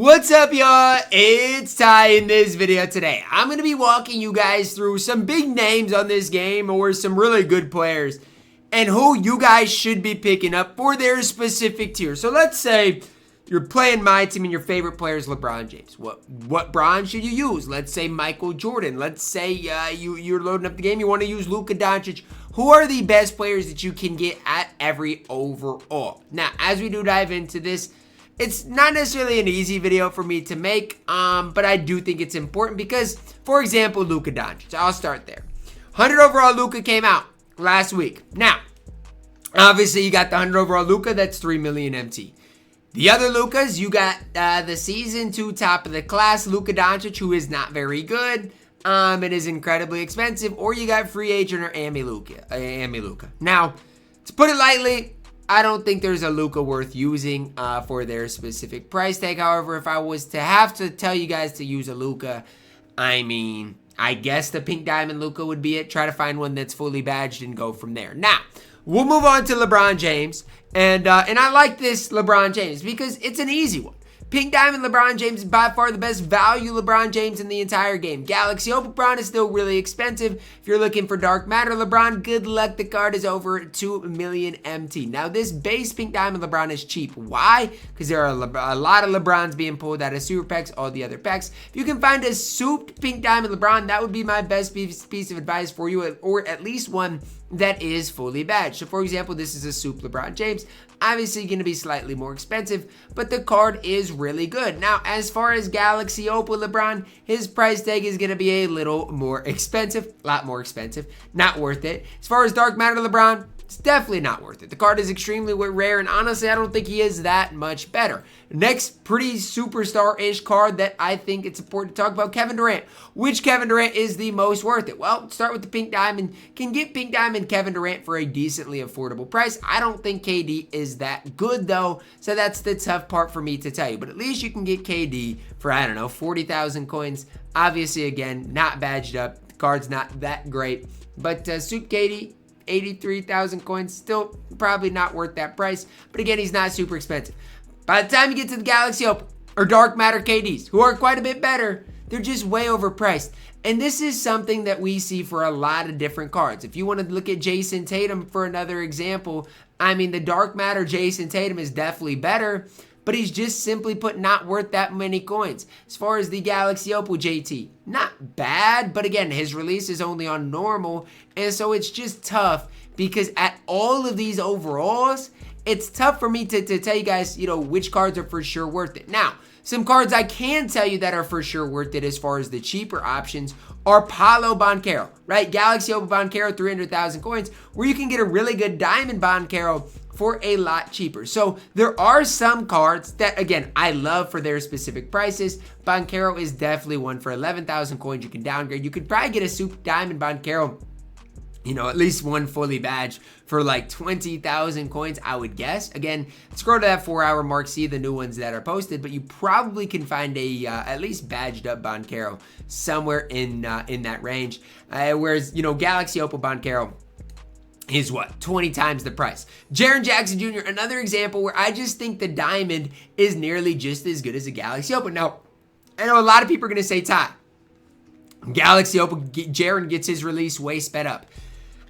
What's up, y'all? It's Ty. In this video today, I'm going to be walking you guys through some big names on this game or some really good players and who you guys should be picking up for their specific tier. So let's say you're playing my team and your favorite player is LeBron James. What bronze should you use? Let's say Michael Jordan. Let's say you're loading up the game. You want to use Luka Doncic. Who are the best players that you can get at every overall? Now, as we do dive into this, it's not necessarily an easy video for me to make, but I do think it's important because, for example, Luka Doncic. I'll start there. 100 overall Luka came out last week. Now, obviously, you got the 100 overall Luka. That's 3 million MT. The other Lukas, you got the season 2 top of the class Luka Doncic, who is not very good. It is incredibly expensive. Or you got free agent or Ami Luka. Now, to put it lightly, I don't think there's a Luka worth using for their specific price tag. However, if I was to have to tell you guys to use a Luka, I mean, I guess the pink diamond Luka would be it. Try to find one that's fully badged and go from there. Now, we'll move on to LeBron James. And I like this LeBron James because it's an easy one. Pink Diamond LeBron James is by far the best value LeBron James in the entire game. Galaxy Opal LeBron is still really expensive. If you're looking for Dark Matter LeBron, good luck. The card is over 2 million MT. Now, this base Pink Diamond LeBron is cheap. Why? Because there are a lot of LeBrons being pulled out of super packs, all the other packs. If you can find a souped Pink Diamond LeBron, that would be my best piece of advice for you, or at least one that is fully badged. So, for example, this is a soup LeBron James. Obviously going to be slightly more expensive, but the card is really good. Now, as far as Galaxy Opal LeBron, his price tag is going to be a little more expensive, a lot more expensive, not worth it. As far as Dark Matter LeBron, it's definitely not worth it. The card is extremely rare, and honestly, I don't think he is that much better. Next pretty superstar-ish card that I think it's important to talk about, Kevin Durant. Which Kevin Durant is the most worth it? Well, start with the Pink Diamond. Can get Pink Diamond Kevin Durant for a decently affordable price. I don't think KD is that good, though, so that's the tough part for me to tell you. But at least you can get KD for, I don't know, 40,000 coins. Obviously, again, not badged up. The card's not that great. But Suit KD, 83,000 coins, still probably not worth that price. But again, he's not super expensive. By the time you get to the Galaxy Opal or Dark Matter KDs, who are quite a bit better, they're just way overpriced. And this is something that we see for a lot of different cards. If you want to look at Jason Tatum for another example, I mean, the Dark Matter Jason Tatum is definitely better, but he's just simply put not worth that many coins. As far as the Galaxy Opal JT, not bad, but again, his release is only on normal, and so it's just tough because at all of these overalls, it's tough for me to tell you guys, which cards are for sure worth it. Now, some cards I can tell you that are for sure worth it as far as the cheaper options are Paolo Banchero, right? Galaxy Opal Banchero, 300,000 coins, where you can get a really good Diamond Banchero for a lot cheaper. So there are some cards that, again, I love for their specific prices. Banchero is definitely one for 11,000 coins. You can downgrade. You could probably get a Super Diamond Banchero, at least one fully badged for like 20,000 coins, I would guess. Again, scroll to that 4-hour mark, see the new ones that are posted, but you probably can find a at least badged up Banchero somewhere in that range. Whereas, Galaxy Opal Banchero is what? 20 times the price. Jaren Jackson Jr., another example where I just think the Diamond is nearly just as good as a Galaxy Opal. Now, I know a lot of people are going to say, Ty, Galaxy Opal, Jaren gets his release way sped up.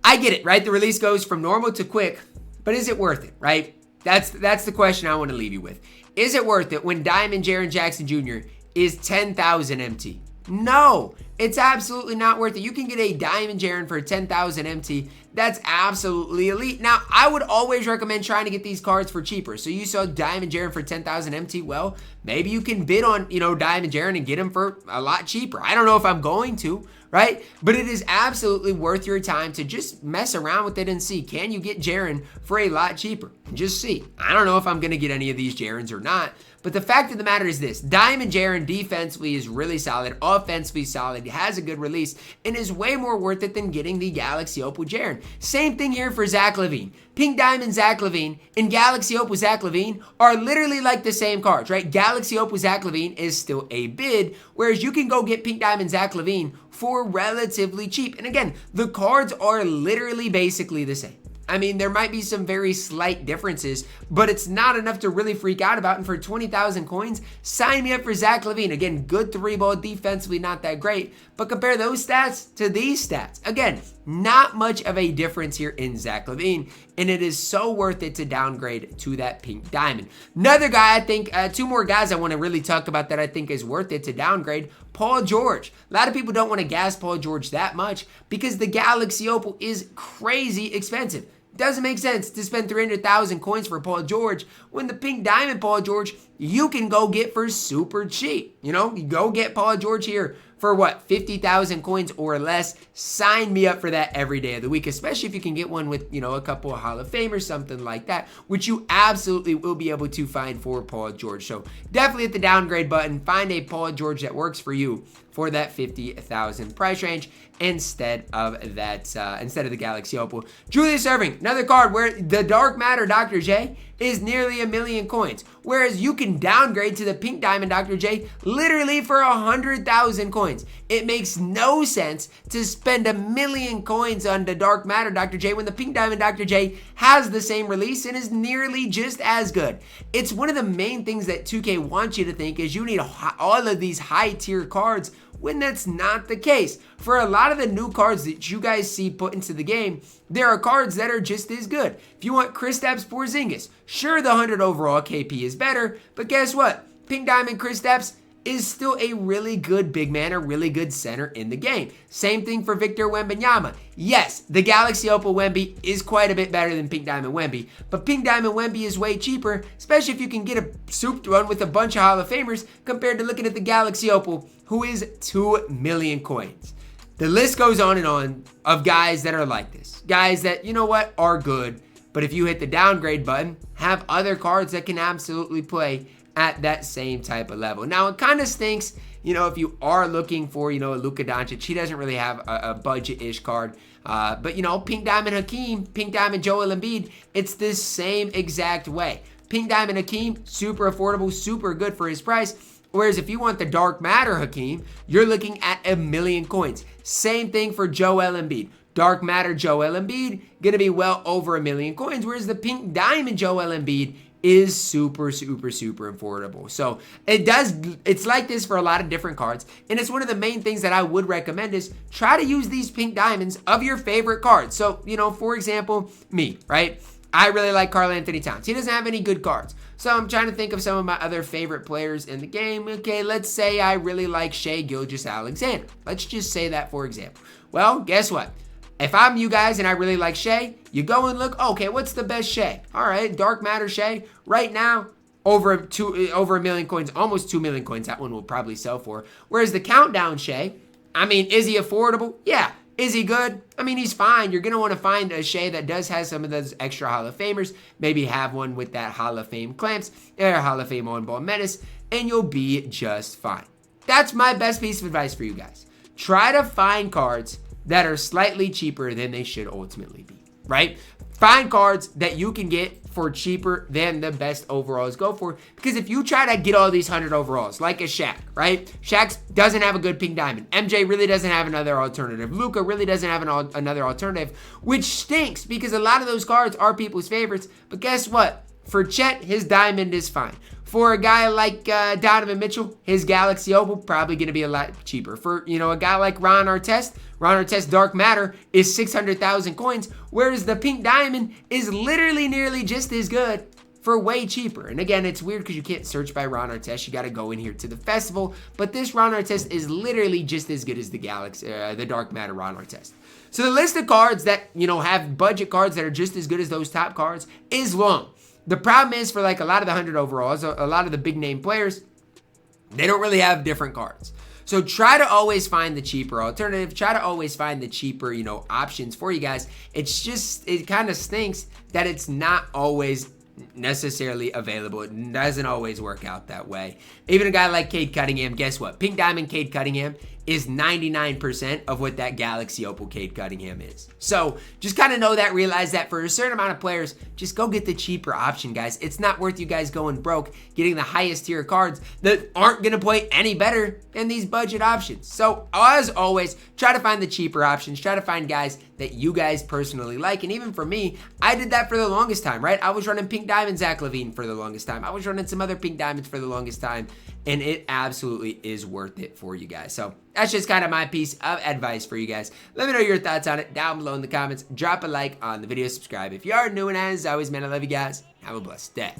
I get it, right? The release goes from normal to quick, but is it worth it, right? That's the question I want to leave you with. Is it worth it when Diamond Jaren Jackson Jr. is 10,000 MT? No, it's absolutely not worth it. You can get a Diamond Jaren for 10,000 MT. That's absolutely elite. Now, I would always recommend trying to get these cards for cheaper. So you saw Diamond Jaren for 10,000 MT. Well, maybe you can bid on, Diamond Jaren and get him for a lot cheaper. I don't know if I'm going to, right? But it is absolutely worth your time to just mess around with it and see, can you get Jaren for a lot cheaper? And just see. I don't know if I'm going to get any of these Jarens or not. But the fact of the matter is this, Diamond Jaren defensively is really solid, offensively solid, has a good release, and is way more worth it than getting the Galaxy Opal Jaren. Same thing here for Zach LaVine. Pink Diamond Zach LaVine and Galaxy Opal Zach LaVine are literally like the same cards, right? Galaxy Opal Zach LaVine is still a bid, whereas you can go get Pink Diamond Zach LaVine for relatively cheap. And again, the cards are literally basically the same. I mean, there might be some very slight differences, but it's not enough to really freak out about. And for 20,000 coins, sign me up for Zach LaVine. Again, good three ball, defensively not that great, but compare those stats to these stats. Again, not much of a difference here in Zach LaVine, and it is so worth it to downgrade to that pink diamond. Another guy, I think, two more guys I want to really talk about that I think is worth it to downgrade. Paul George. A lot of people don't want to gas Paul George that much because the Galaxy Opal is crazy expensive. Doesn't make sense to spend 300,000 coins for Paul George when the pink diamond Paul George you can go get for super cheap. You know, you go get Paul George here for what, 50,000 coins or less. Sign me up for that every day of the week, especially if you can get one with, you know, a couple of Hall of Famers, something like that, which you absolutely will be able to find for Paul George. So definitely hit the downgrade button, find a Paul George that works for you for that 50,000 price range instead of that, instead of the Galaxy Opal. Julius Erving, another card where the Dark Matter Dr. J is nearly 1,000,000 coins, whereas you can downgrade to the pink diamond Dr. J literally for 100,000 coins. It makes no sense to spend 1,000,000 coins on the Dark Matter Dr. J when the pink diamond Dr. J has the same release and is nearly just as good. It's one of the main things that 2K wants you to think is you need all of these high tier cards, when that's not the case. For a lot of the new cards that you guys see put into the game, there are cards that are just as good. If you want Kristaps Porzingis, sure, the 100 overall KP is better, but guess what? Pink Diamond Kristaps is still a really good big man, a really good center in the game. Same thing for Victor Wembanyama. Yes, the Galaxy Opal Wemby is quite a bit better than Pink Diamond Wemby, but Pink Diamond Wemby is way cheaper, especially if you can get a souped one with a bunch of Hall of Famers compared to looking at the Galaxy Opal, who is 2,000,000 coins. The list goes on and on of guys that are like this. Guys that, you know what, are good, but if you hit the downgrade button, have other cards that can absolutely play at that same type of level. Now, it kind of stinks, you know, if you are looking for, you know, a Luka Doncic. He doesn't really have a budget-ish card. But, you know, Pink Diamond Hakeem, Pink Diamond Joel Embiid, it's the same exact way. Pink Diamond Hakeem, super affordable, super good for his price. Whereas if you want the Dark Matter Hakeem, you're looking at 1,000,000 coins. Same thing for Joel Embiid. Dark Matter Joel Embiid, gonna be well over 1,000,000 coins, whereas the Pink Diamond Joel Embiid is super affordable. So it's like this for a lot of different cards, and it's one of the main things that I would recommend is try to use these pink diamonds of your favorite cards. So, you know, for example, me, right? I really like Karl-Anthony Towns. He doesn't have any good cards. So I'm trying to think of some of my other favorite players in the game. Okay, let's say I really like Shai Gilgeous-Alexander. Let's just say that, for example. Well, guess what? If I'm you guys and I really like Shai, you go and look, okay, what's the best Shai? All right, Dark Matter Shai, right now, over 1,000,000 coins, almost 2,000,000 coins, that one will probably sell for. Whereas the Countdown Shai, I mean, is he affordable? Yeah. Is he good? I mean, he's fine. You're going to want to find a Shai that does have some of those extra Hall of Famers. Maybe have one with that Hall of Fame clamps, or Hall of Fame on-ball menace, and you'll be just fine. That's my best piece of advice for you guys. Try to find cards that are slightly cheaper than they should ultimately be, right? Find cards that you can get for cheaper than the best overalls go for. Because if you try to get all these 100 overalls, like a Shaq, right? Shaq doesn't have a good pink diamond. MJ really doesn't have another alternative. Luka really doesn't have another alternative, which stinks because a lot of those cards are people's favorites. But guess what? For Chet, his diamond is fine. For a guy like Donovan Mitchell, his Galaxy Opal probably going to be a lot cheaper. For, you know, a guy like Ron Artest Dark Matter is 600,000 coins, whereas the pink diamond is literally nearly just as good for way cheaper. And again, it's weird because you can't search by Ron Artest. You got to go in here to the festival, but this Ron Artest is literally just as good as the the Dark Matter Ron Artest. So the list of cards that, you know, have budget cards that are just as good as those top cards is long. The problem is for like a lot of the 100 overalls, a lot of the big name players, they don't really have different cards. So try to always find the cheaper alternative. Try to always find the cheaper, you know, options for you guys. It's just, it kind of stinks that it's not always necessarily available. It doesn't always work out that way. Even a guy like Cade Cunningham, guess what? Pink Diamond Cade Cunningham is 99% of what that Galaxy Opal Cade Cunningham is. So just kind of know that, realize that for a certain amount of players, just go get the cheaper option, guys. It's not worth you guys going broke, getting the highest tier cards that aren't going to play any better than these budget options. So as always, try to find the cheaper options. Try to find guys that you guys personally like. And even for me, I did that for the longest time, right? I was running Pink Diamond Zach LaVine for the longest time. I was running some other Pink Diamonds for the longest time, and it absolutely is worth it for you guys. So that's just kind of my piece of advice for you guys. Let me know your thoughts on it down below in the comments. Drop a like on the video, subscribe if you are new, and as always, man, I love you guys. Have a blessed day.